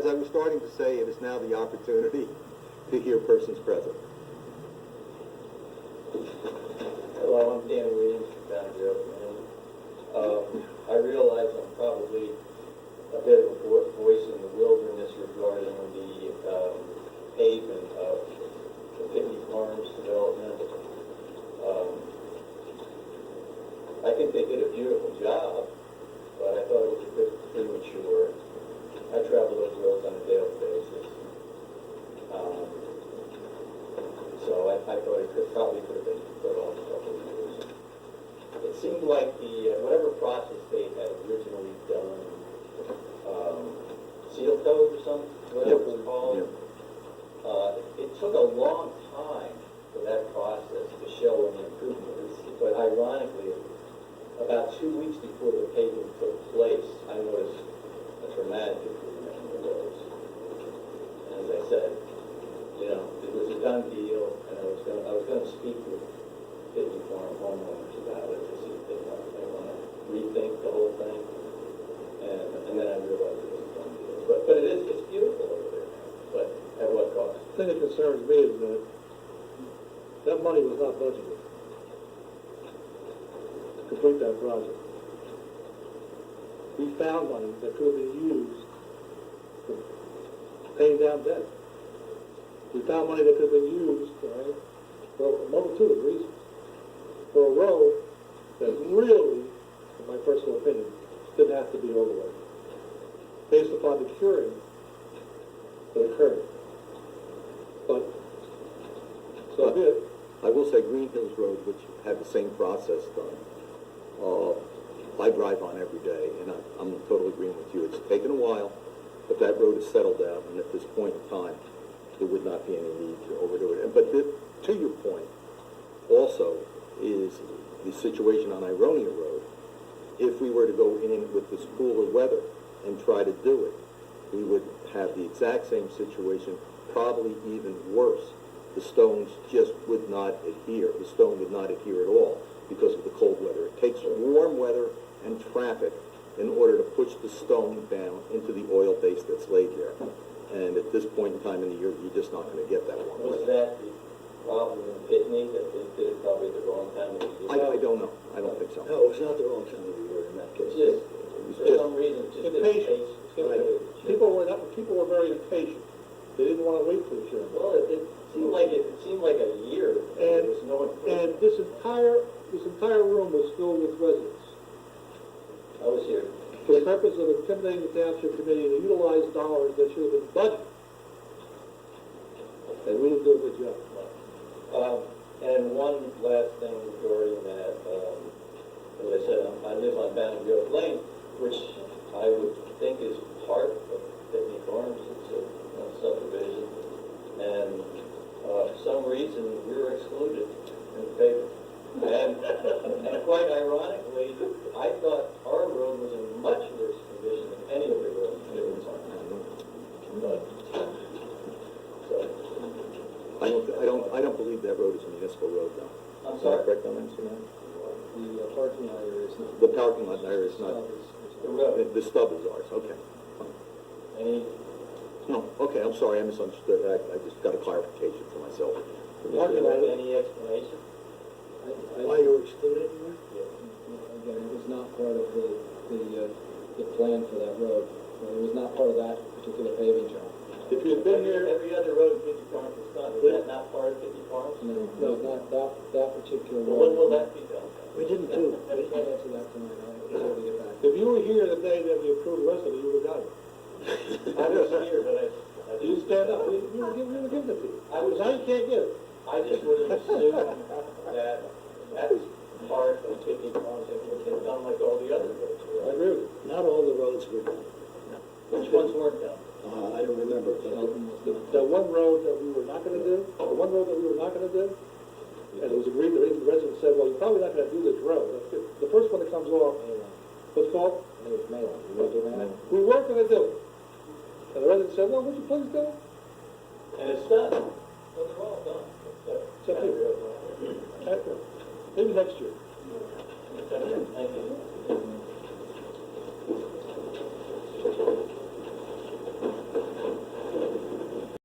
as I was starting to say, it is now the opportunity to hear persons present. Hello, I'm Danny Williams from Town Joe. I realize I'm probably a bit of a voice in the wilderness regarding the pavement of the Pitney Farms development. I think they did a beautiful job, but I thought it was a bit premature. I travel those roads on a daily basis. So I thought it probably could have been put off a couple of years. It seemed like whatever process they had originally done, seal code or something, whatever it was called, it took a long time for that process to show any improvement. But ironically, about 2 weeks before the paving took place, I noticed a dramatic improvement in the roads. And as I said, it was a done deal, and I was going to speak with Pitney Farm homeowners about it to see if they want to rethink the whole thing. And then I realized it was a done deal. But it's beautiful over there now. But at what cost? The thing that concerns me is that money was not budgeted to complete that project. We found money that could have been used for paying down debt. We found money that could have been used, right, for a multitude of reasons. For a road that really, in my personal opinion, didn't have to be overlaid, based upon the curing that occurred. But, so be it. I will say Green Hills Road, which had the same process done, I drive on every day, and I'm in total agreement with you. It's taken a while, but that road is settled out, and at this point in time, there would not be any need to overdo it. But to your point, also, is the situation on Ironia Road. If we were to go in with this cooler weather and try to do it, we would have the exact same situation, probably even worse. The stones just would not adhere. The stone would not adhere at all because of the cold weather. It takes warm weather and traffic in order to push the stone down into the oil base that's laid there. And at this point in time in the year, you're just not going to get that one. Was that the problem in Pitney, that they did it probably the wrong time of the year? I don't know. I don't think so. No, it was not the wrong time of the year in that case. For some reason, just Impatient. impatient. People were very impatient. They didn't want to wait for the cure. Well, it seemed like a year. There was no improvement. And this entire room was filled with residents I was here. for the purpose of intimidating the township committee to utilize dollars that should have been budgeted. And we didn't do a good job. And one last thing regarding that, as I said, I live on Boundary Grove Lane, which I would think is part of Pitney Farms. It's a subdivision. And for some reason, we were excluded in the paper. And quite ironically, I thought our road was in much worse condition than any of the roads there was on. But, so, I don't believe that road is a municipal road, though. I'm Is that sorry? correct on that, Mr. Mayor? The parking lot area is not. The parking lot area is not. The road. The stub is ours. Okay. Any, No. Okay. I'm sorry. I misunderstood. I just got a clarification for myself. any explanation? Why you were excluded? Again, it was not part of the plan for that road. It was not part of that particular paving job. If you had been here, Every other road in 50 Farms is done. Is that not part of 50 Farms? No, it was not that particular Well, when will road. that be done? We didn't do. I can't answer that tonight. I'll have to get back. if you were here the day that we approved the rest of it, you would have got it. I was here, but I You didn't stand up. We were giving it to you. Now you can't get it. I just would have assumed that that's part of 50 Farms that would have been done like all the other roads I were. agree with you. Not all the roads were done. Which ones weren't done? I don't remember. The one road that we were not going to do, and it was agreed, the residents said, well, you're probably not going to do this road. The first one that comes off, what's called? It was Malin. You were doing that? We weren't going to do it. And the resident said, well, would you please do it? And it's done. Well, they're all done. Except here. Maybe next year. Thank you.